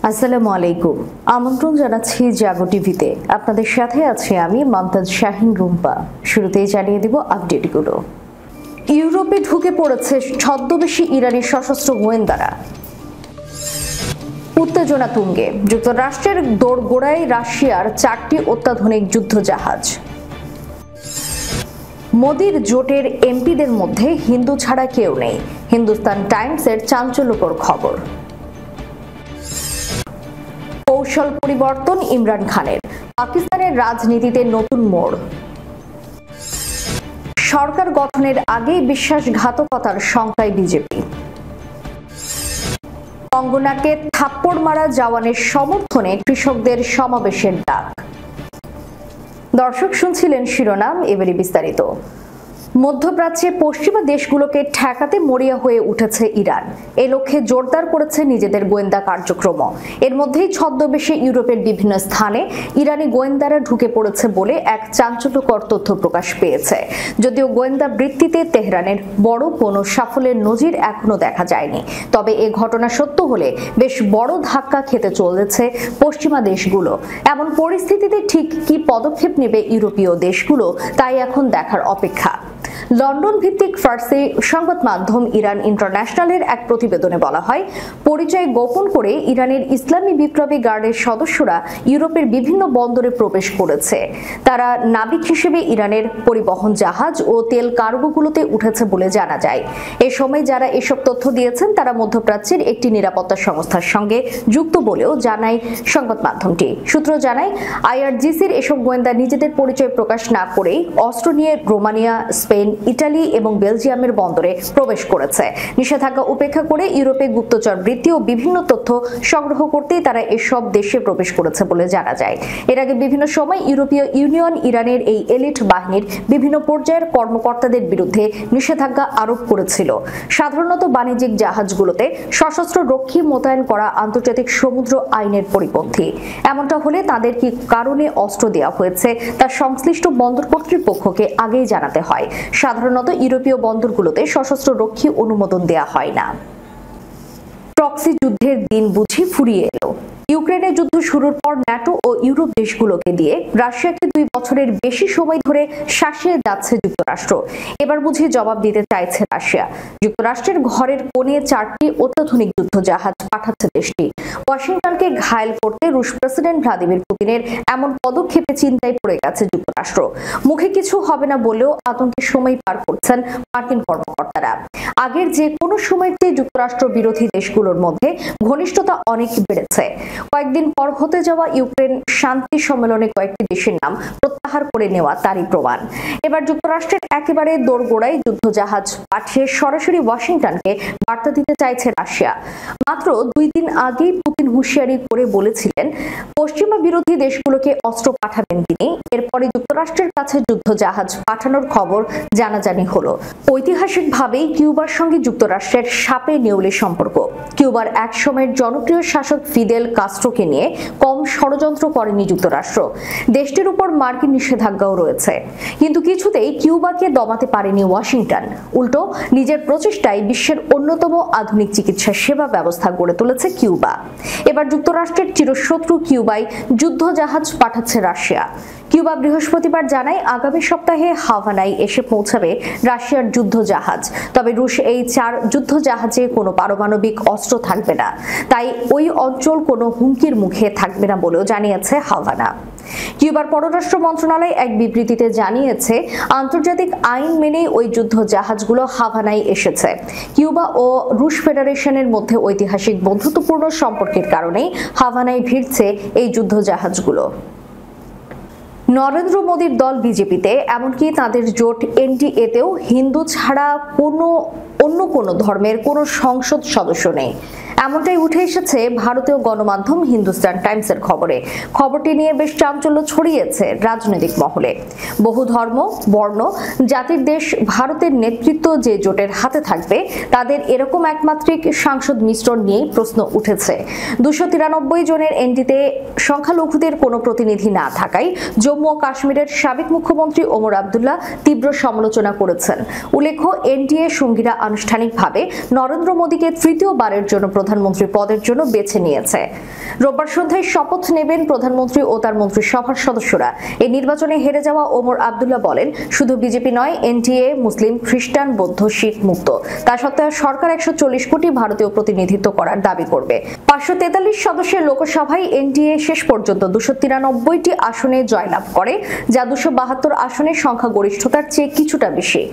আসসালামু আলাইকুম। আমন্ত্রণ জানাচ্ছি জাগো টিভিতে। আপনাদের সাথে আছি আমি মমতাজ শাহিন রুম্পা। শুরুতেই জানিয়ে দিব আপডেটগুলো। ইউরোপে ঢুকে পড়েছে ছদ্মবেশী ইরানি সশস্ত্র গোয়েন্দারা। উত্তেজনা তুঙ্গে, যুক্তরাষ্ট্রের দোরগোড়ায় রাশিয়ার 4টি অত্যাধুনিক যুদ্ধজাহাজ। মোদির জোটের এমপিদের মধ্যে হিন্দু ছাড়া কেউ নেই, হিন্দুস্তান টাইমসের চাঞ্চল্যকর খবর। কৌশল পরিবর্তন ইমরান খানের, পাকিস্তানের রাজনীতিতে নতুন মোড়। সরকার গঠনের আগেই বিশ্বাসঘাতকতার শঙ্কায় বিজেপি। কঙ্গনাকে থাপ্পড় মারা জওয়ানের সমর্থনে কৃষকদের সমাবেশের ডাক। দর্শক শুনছিলেন শিরোনাম, এবারে বিস্তারিত। মধ্যপ্রাচ্যে পশ্চিমা দেশগুলোকে ঠেকাতে মরিয়া হয়ে উঠেছে ইরান। এ লক্ষ্যে জোরদার করেছে নিজেদের গোয়েন্দা কার্যক্রম। এর মধ্যেই ছদ্মবেশে ইউরোপের বিভিন্ন স্থানে ইরানি গোয়েন্দারা ঢুকে পড়েছে বলে এক চাঞ্চল্যকর তথ্য প্রকাশ পেয়েছে। যদিও গোয়েন্দা বৃত্তিতে তেহরানের বড় কোনো সাফল্যের নজির এখনো দেখা যায়নি, তবে এ ঘটনা সত্য হলে বেশ বড় ধাক্কা খেতে চলেছে পশ্চিমা দেশগুলো। এমন পরিস্থিতিতে ঠিক কি পদক্ষেপ নেবে ইউরোপীয় দেশগুলো, তাই এখন দেখার অপেক্ষা। লন্ডন ভিত্তিক ফার্সি সংবাদ মাধ্যম ইরান ইন্টারন্যাশনালের এক প্রতিবেদনে বলা হয়, পরিচয় গোপন করে ইরানের ইসলামী বিপ্লবী গার্ডের সদস্যরা ইউরোপের বিভিন্ন বন্দরে প্রবেশ করেছে। তারা নাবিক হিসেবে ইরানের পরিবহন জাহাজ ও তেল কার্গোগুলোতে উঠেছে বলে জানা যায়। এ সময় যারা এসব তথ্য দিয়েছেন তারা মধ্যপ্রাচ্যের একটি নিরাপত্তা সংস্থার সঙ্গে যুক্ত বলেও জানায় সংবাদ মাধ্যমটি। সূত্র জানায়, আইআরজিসির এসব গোয়েন্দা নিজেদের পরিচয় প্রকাশ না করেই অস্ত্র নিয়ে রোমানিয়া, স্পেন, ইটালি এবং বেলজিয়ামের বন্দরে প্রবেশ করেছে। নিষেধাজ্ঞা উপেক্ষা করে ইউরোপে গুপ্তচর বৃত্তি ও বিভিন্ন তথ্য সংগ্রহ করতেই তারা এসব দেশে প্রবেশ করেছে বলে জানা যায়। এর আগে বিভিন্ন সময় ইউরোপীয় ইউনিয়ন ইরানের এই এলিট বাহিনীর বিভিন্ন পর্যায়ের কর্মকর্তাদের বিরুদ্ধে নিষেধাজ্ঞা আরোপ করেছিল। সাধারণত বাণিজ্যিক জাহাজগুলোতে সশস্ত্র রক্ষী মোতায়েন করা আন্তর্জাতিক সমুদ্র আইনের পরিপন্থী। এমনটা হলে তাদের কি কারণে অস্ত্র দেওয়া হয়েছে তা সংশ্লিষ্ট বন্দর কর্তৃপক্ষকে আগেই জানাতে হয়। সাধারণত ইউরোপীয় বন্দরগুলোতে সশস্ত্র রক্ষী অনুমোদন দেয়া হয় না। প্রক্সি যুদ্ধের দিন বুঝি ফুরিয়ে এলো। ইউক্রেনের যুদ্ধ শুরুর পর ন্যাটো ও ইউরোপ দেশগুলোকে দিয়ে রাশিয়াকে 2 বছরের বেশি সময় ধরে শাসিয়ে যাচ্ছে যুক্তরাষ্ট্র। এবার বুঝি জবাব দিতে চাইছে রাশিয়া। যুক্তরাষ্ট্রের ঘরের কোণে 4টি অত্যাধুনিক যুদ্ধজাহাজ পাঠাচ্ছে দেশটি। ওয়াশিংটনকে ঘায়েল করতে রুশ প্রেসিডেন্ট ভ্লাদিমির পুতিনের এমন পদক্ষেপে চিন্তায় পড়ে গেছে যুক্তরাষ্ট্র। মুখে কিছু হবে না বলেও আতঙ্কের সময় পার করছেন মার্কিন কর্মকর্তারা। আগের যে কোনো সময়ের চেয়ে যুক্তরাষ্ট্র বিরোধী দেশগুলোর মধ্যে ঘনিষ্ঠতা অনেক বেড়েছে। কয়েকদিন পর হতে যাওয়া ইউক্রেন শান্তি সম্মেলনে কয়েকটি দেশের নাম প্রত্যাহার করে নেওয়া তারই প্রমাণ। এবার যুক্তরাষ্ট্রের একেবারে দোরগোড়ায় যুদ্ধজাহাজ পাঠিয়ে সরাসরি ওয়াশিংটনকে বার্তা দিতে চাইছে রাশিয়া। মাত্র 2 দিন আগেই পুতিন হুঁশিয়ারি করে বলেছিলেন পশ্চিমা বিরোধী দেশগুলোকে অস্ত্র পাঠাবেন তিনি। এরপরে যুক্তরাষ্ট্রের কাছে যুদ্ধজাহাজ পাঠানোর খবর জানাজানি হলো। ঐতিহাসিকভাবেই কিউবার সঙ্গে যুক্তরাষ্ট্রের সাপে নেউলে সম্পর্ক। কিউবার এক সময়ের জনপ্রিয় শাসক ফিদেল কাস্ট্রোকে নিয়ে কম ষড়যন্ত্র করেনি যুক্তরাষ্ট্র। দেশটির উপর মার্কিন নিষেধাজ্ঞাও রয়েছে, কিন্তু কিছুতেই কিউবাকে দমাতে পারেনি ওয়াশিংটন। উল্টো নিজের প্রচেষ্টায় বিশ্বের অন্যতম আধুনিক চিকিৎসা সেবা ব্যবস্থা গড়ে তুলেছে কিউবা। এবার যুক্তরাষ্ট্রের চিরশত্রু কিউবায় যুদ্ধজাহাজ পাঠাচ্ছে রাশিয়া। কিউবা বৃহস্পতিবার জানায় আগামী সপ্তাহে হাভানায় এসে পৌঁছাবে রাশিয়ার যুদ্ধজাহাজ। তবে রুশ এই 4 যুদ্ধজাহাজে কোনো পারমাণবিক অস্ত্র থাকবে না, তাই ওই অঞ্চল কোনো হুমকির মুখে থাকবে না বলেও জানিয়েছে হাভানা। কিউবার পররাষ্ট্র মন্ত্রণালয় এক বিবৃতিতে জানিয়েছে, আন্তর্জাতিক আইন মেনেই ওই যুদ্ধজাহাজগুলো হাভানায় এসেছে। কিউবা ও রুশ ফেডারেশনের মধ্যে ঐতিহাসিক বন্ধুত্বপূর্ণ সম্পর্কের কারণেই হাভানায় ভিড়ছে এই যুদ্ধজাহাজগুলো। নরেন্দ্র মোদীর দল বিজেপিতে, এমনকি তাদের জোট এনডিএতেও হিন্দু ছাড়া অন্য কোনো ধর্মের কোনো সংসদ সদস্য নেই। এমনটাই উঠে এসেছে ভারতীয় গণমাধ্যম হিন্দুস্তান টাইমসের খবরে। খবরটি নিয়ে বেশ চাঞ্চল্য ছড়িয়েছে রাজনৈতিক মহলে। বহু ধর্ম, বর্ণ, জাতির দেশ ভারতের নেতৃত্ব যে জোটের হাতে থাকবে তাদের এরকম একমাত্রিক সাংসদ মিশ্রণ নিয়েই প্রশ্ন উঠেছে। 293 জনের এনডিতে সংখ্যালঘুদের কোনো প্রতিনিধি না থাকায় জম্মু ও কাশ্মীরের সাবেক মুখ্যমন্ত্রী ওমর আব্দুল্লাহ তীব্র সমালোচনা করেছেন। উল্লেখ্য, এনডিএ সঙ্গীরা আনুষ্ঠানিকভাবে নরেন্দ্র মোদীকে তৃতীয়বারের জন্য প্রধান প্রধানমন্ত্রী পদের জন্য বেছে নিয়েছে। রোববার সন্ধ্যায় শপথ নেবেন প্রধানমন্ত্রী ও তার মন্ত্রিসভার সদস্যরা। এই নির্বাচনে হেরে যাওয়া ওমর আব্দুল্লাহ বলেন, শুধু বিজেপি নয়, এনডিএ মুসলিম, খ্রিস্টান, বৌদ্ধ, শিখ মুক্ত। তা সত্ত্বেও সরকার 140 কোটি ভারতীয় প্রতিনিধিত্ব করার দাবি করবে। 543 সদস্যের লোকসভায় এনডিএ শেষ পর্যন্ত 293টি আসনে জয়লাভ করে, যা 272 আসনের সংখ্যাগরিষ্ঠতার চেয়ে কিছুটা বেশি।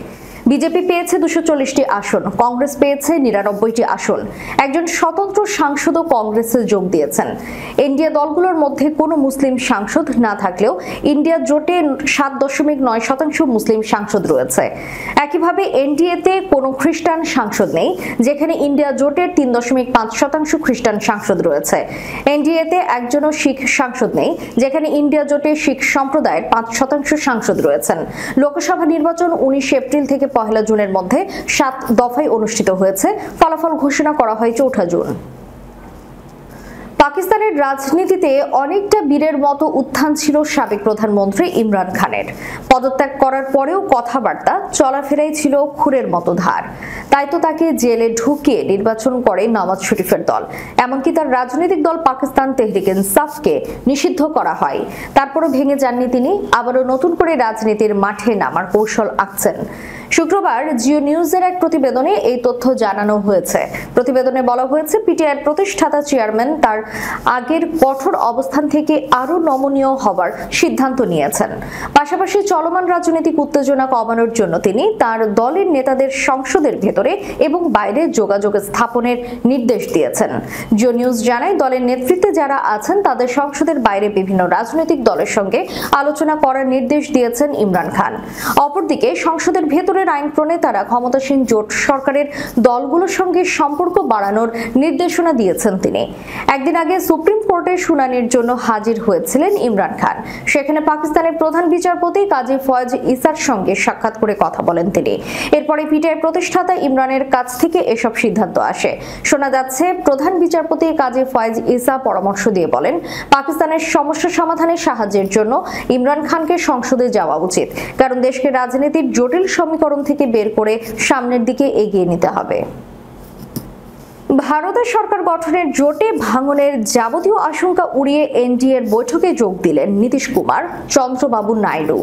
বিজেপি পেয়েছে 240টি আসন, কংগ্রেস পেয়েছে 99টি আসন। একজন স্বতন্ত্র সাংসদও কংগ্রেসে যোগ দিয়েছেন। ইন্ডিয়া দলগুলোর মধ্যে কোনো মুসলিম সাংসদ না থাকলেও ইন্ডিয়া জোটে 7.9% মুসলিম সাংসদ রয়েছে। একইভাবে এনডিএতে কোনো খ্রিস্টান সাংসদ নেই, যেখানে ইন্ডিয়া জোটের 3.5% খ্রিস্টান সাংসদ রয়েছে। এনডিএতে একজনও শিখ সাংসদ নেই, যেখানে ইন্ডিয়া জোটে শিখ সম্প্রদায়ের 5% সাংসদ রয়েছেন। লোকসভা নির্বাচন 19 এপ্রিল থেকে 1 জুনের মধ্যে 7 দফায় অনুষ্ঠিত হয়েছে। ফলাফল ঘোষণা করা হয় 4 জুন। পাকিস্তানের রাজনীতিতে অনেকটা বীরের মতো উত্থান ছিল সাবেক প্রধানমন্ত্রী ইমরান খানের। পদত্যাগ করার পরেও কথাবার্তা চলাফেরাই ছিল খুরের মতো ধার। তাই তো তাকে জেলে ঢুকিয়ে নির্বাচন করে নওয়াজ শরীফের দল। এমনকি তার রাজনৈতিক দল পাকিস্তান তেহরিক ইনসাফকে নিষিদ্ধ করা হয়। তারপরও ভেঙে যাননি তিনি, আবারও নতুন করে রাজনীতির মাঠে নামার কৌশল আঁকছেন। শুক্রবার জিও নিউজের এক প্রতিবেদনে এই তথ্য জানানো হয়েছে। প্রতিবেদনে বলা হয়েছে, পিটিআইয়ের প্রতিষ্ঠাতা চেয়ারম্যান তার আগের কঠোর অবস্থান থেকে আরো নমনীয় হবার সিদ্ধান্ত নিয়েছেন। পাশাপাশি চলমান রাজনৈতিক উত্তেজনা কমানোর জন্য তিনি তার দলের নেতাদের সংসদের ভেতরে এবং বাইরে যোগাযোগ স্থাপনের নির্দেশ দিয়েছেন। জিও নিউজ জানায়, দলের নেতৃত্বে যারা আছেন তাদের সংসদের বাইরে বিভিন্ন রাজনৈতিক দলের সঙ্গে আলোচনা করার নির্দেশ দিয়েছেন ইমরান খান। অপরদিকে সংসদের ভেতরে আইন প্রণেতারা ক্ষমতাসীন জোট সরকারের দলগুলোর সঙ্গে সম্পর্ক বাড়ানোর নির্দেশনা দিয়েছেন তিনি। একদিন আগে সুপ্রিম কোর্টে শুনানির জন্য হাজির হয়েছিলেন ইমরান খান। সেখানে পাকিস্তানের প্রধান বিচারপতি কাজী ফয়েজ ইসার সঙ্গে সাক্ষাৎ করে কথা বলেন তিনি। এরপরে পিটিআই প্রতিষ্ঠাতা ইমরানের কাছ থেকে এসব সিদ্ধান্ত আসে। শোনা যাচ্ছে, প্রধান বিচারপতি কাজী ফয়েজ ইসা পরামর্শ দিয়ে বলেন, পাকিস্তানের সমস্যা সমাধানে সাহায্যের জন্য ইমরান খানকে সংসদে যাওয়া উচিত, কারণ দেশকে রাজনীতির জটিল সমীকরণ থেকে বের করে সামনের দিকে এগিয়ে নিতে হবে। ভারতের সরকার গঠনের জোটে ভাঙনের যাবতীয় আশঙ্কা উড়িয়ে এনডিএর বৈঠকে যোগ দিলেন নীতিশ কুমার, চন্দ্রবাবু নাইডু।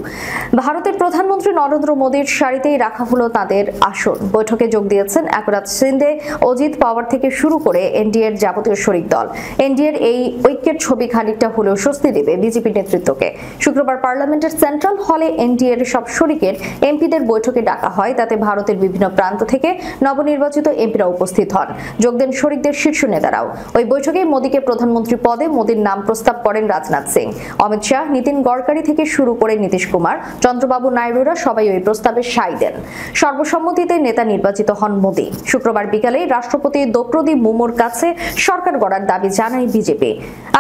ভারতের প্রধানমন্ত্রী নরেন্দ্র মোদীর সারিতেই রাখা হলো তাদের আসন। বৈঠকে যোগ দিয়েছেন একনাথ শিন্দে, অজিত পাওয়ার থেকে শুরু করে এনডিএর যাবতীয় শরিক দল। এনডিএর এই ঐক্যের ছবি খানিকটা হলেও স্বস্তি দেবে বিজেপি নেতৃত্বকে। শুক্রবার পার্লামেন্টের সেন্ট্রাল হলে এনডিএর সব শরিকের এমপিদের বৈঠকে ডাকা হয়। তাতে ভারতের বিভিন্ন প্রান্ত থেকে নবনির্বাচিত এমপিরা উপস্থিত হন। যোগ দেন শরিকদের শীর্ষ নেতারাও। ওই বৈঠকে মোদীকে প্রধানমন্ত্রী পদে মোদীর নাম প্রস্তাব করেন রাজনাথ সিং, অমিত শাহ, নীতিন গডকারি থেকে শুরু করে নীতিশ কুমার, চন্দ্রবাবু নাইডুরা সবাই ওই প্রস্তাবে সাই দেন। সর্বসম্মতিতে নেতা নির্বাচিত হন মোদী। শুক্রবার বিকালে রাষ্ট্রপতি দ্রৌপদী মুর্মুর কাছে সরকার গড়ার দাবি জানায় বিজেপি।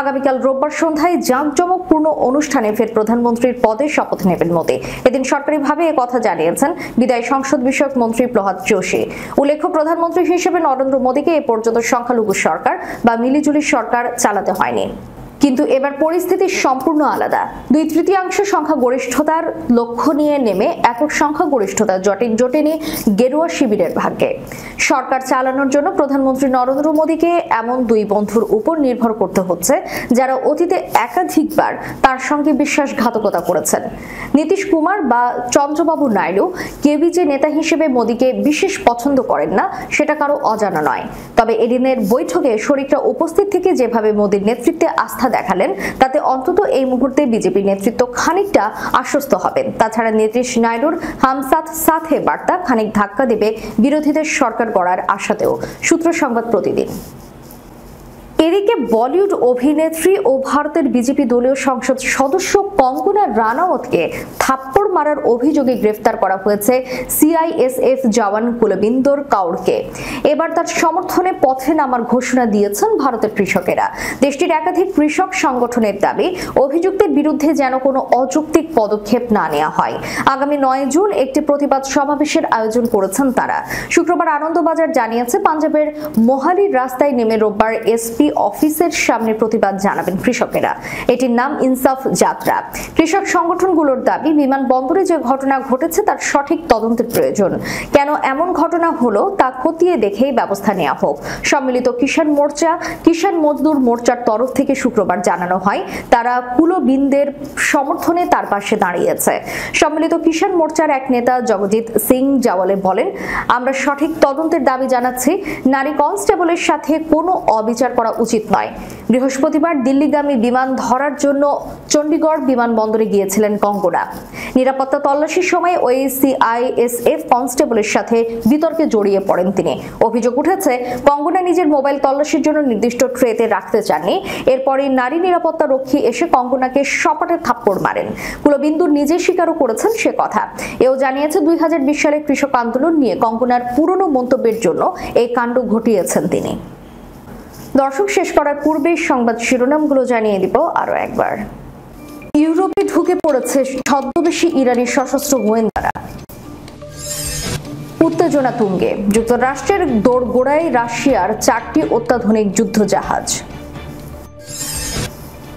আগামীকাল রোববার সন্ধ্যায় জাঁকজমকপূর্ণ অনুষ্ঠানে ফের প্রধানমন্ত্রীর পদে শপথ নেবেন মোদী। এদিন সরকারিভাবে একথা জানিয়েছেন বিদায়ী সংসদ বিষয়ক মন্ত্রী প্রহ্লাদ যোশী। উল্লেখ্য, প্রধানমন্ত্রী হিসেবে নরেন্দ্র মোদীকে এ পর্যন্ত সংখ্যালঘু সরকার বা মিলিজুলি সরকার চালাতে হয়নি। কিন্তু এবার পরিস্থিতি সম্পূর্ণ আলাদা। 2/3 সংখ্যাগরিষ্ঠতার লক্ষ্য নিয়ে নেমে একক সংখ্যাগরিষ্ঠতা জোটে নিয়ে গেরুয়া শিবিরের ভাগ্যে। সরকার চালানোর জন্য প্রধানমন্ত্রী নরেন্দ্র মোদীকে এমন দুই বন্ধুর উপর নির্ভর করতে হচ্ছে, যারা অতীতে একাধিকবার তার সঙ্গে বিশ্বাসঘাতকতা করেছেন। নীতিশ কুমার বা চন্দ্রবাবু নাইডু কেউই যে নেতা হিসেবে মোদীকে বিশেষ পছন্দ করেন না, সেটা কারো অজানা নয়। তবে এদিনের বৈঠকে শরিকরা উপস্থিত থেকে যেভাবে মোদীর নেতৃত্বে আস্থা দেখালেন, তাতে অন্তত এই মুহূর্তে বিজেপি নেতৃত্ব খানিকটা আশ্বস্ত হবেন। তাছাড়া নীতিশ নাইডুর হাম সাথ সাথ হে বার্তা খানিক ধাক্কা দেবে বিরোধীদের সরকার গড়ার আশাতেও। সূত্র সংবাদ প্রতিদিন। এদিকে বলিউড অভিনেত্রী ও ভারতের বিজেপি দলীয় সংসদ সদস্য কঙ্গনা রানাওয়াতকে থাপ্পড় মারার অভিযোগে গ্রেফতার করা হয়েছে সিআইএসএফ জওয়ান কুলবিন্দর কাউরকে। এবার তার সমর্থনে পথে নামার ঘোষণা দিয়েছেন ভারতের কৃষকেরা। দেশটির একাধিক কৃষক সংগঠনের দাবি, অভিযুক্তের বিরুদ্ধে যেন কোনো অযৌক্তিক পদক্ষেপ না নেওয়া হয়। আগামী 9 জুন একটি প্রতিবাদ সমাবেশের আয়োজন করেছেন তারা। শুক্রবার আনন্দবাজার জানিয়েছে, পাঞ্জাবের মোহালির রাস্তায় নেমে রোববার এসপি অফিস অফিসের সামনে প্রতিবাদ জানাবেন কৃষকেরা। এটির নাম ইনসাফ যাত্রা। কৃষক সংগঠনগুলোর দাবি, বিমানবন্দরে যে ঘটনা ঘটেছে তার সঠিক তদন্তের প্রয়োজন। কেন এমন ঘটনা হলো তা খতিয়ে দেখেই ব্যবস্থা নেওয়া হোক। সম্মিলিত কিষাণ মোর্চা, কিষাণ মজদুর মোর্চার তরফ থেকে শুক্রবার জানানো হয় তারা কুলবিনদের সমর্থনে তার পাশে দাঁড়িয়েছে। সম্মিলিত কিষাণ মোর্চার এক নেতা জগজিৎ সিং জাওয়ালে বলেন, আমরা সঠিক তদন্তের দাবি জানাচ্ছি। নারী কনস্টেবলের সাথে কোনো অবিচার করা উচিত নয়। বৃহস্পতিবার দিল্লিগামী বিমান ধরার জন্য চণ্ডীগড় বিমানবন্দরে গিয়েছিলেন কঙ্গনা। নিরাপত্তা তল্লাশির সময় ওই সিআইএসএফ কনস্টেবলের সাথে বিতর্কে জড়িয়ে পড়েন তিনি। অভিযোগ উঠেছে, কঙ্গনা নিজের মোবাইল তল্লাশির জন্য নির্দিষ্ট ট্রেতে রাখতে চাননি। এরপরে নারী নিরাপত্তা রক্ষী এসে কঙ্গনাকে সপাটে থাপ্পড় মারেন। কুলবিন্দু নিজে স্বীকারও করেছেন সে কথা। এও জানিয়েছে 2020 সালে কৃষক আন্দোলন নিয়ে কঙ্গনার পুরনো মন্তব্যের জন্য এই কাণ্ড ঘটিয়েছেন তিনি। দর্শক, শেষ করার পূর্বে সংবাদ শিরোনামগুলো জানিয়ে দিব আরো একবার। ইউরোপে ঢুকে পড়েছে ছদ্মবেশী ইরানি সশস্ত্র গোয়েন্দারা। উত্তেজনা তুঙ্গে, যুক্তরাষ্ট্রের দোরগোড়ায় রাশিয়ার 4টি অত্যাধুনিক যুদ্ধজাহাজ।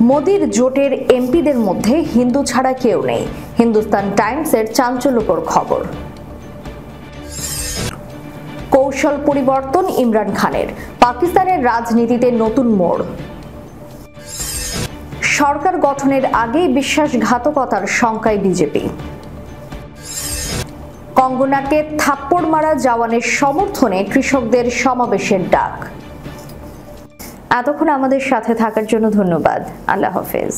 মোদির জোটের এমপিদের মধ্যে হিন্দু ছাড়া কেউ নেই, হিন্দুস্তান টাইমসের চাঞ্চল্যকর খবর। কৌশল পরিবর্তন ইমরান খানের, পাকিস্তানের রাজনীতিতে নতুন মোড়। সরকার গঠনের আগেই বিশ্বাসঘাতকতার শঙ্কায় বিজেপি। কঙ্গনাকে থাপ্পড় মারা জওয়ানের সমর্থনে কৃষকদের সমাবেশের ডাক। এতক্ষণ আমাদের সাথে থাকার জন্য ধন্যবাদ। আল্লাহ হাফেজ।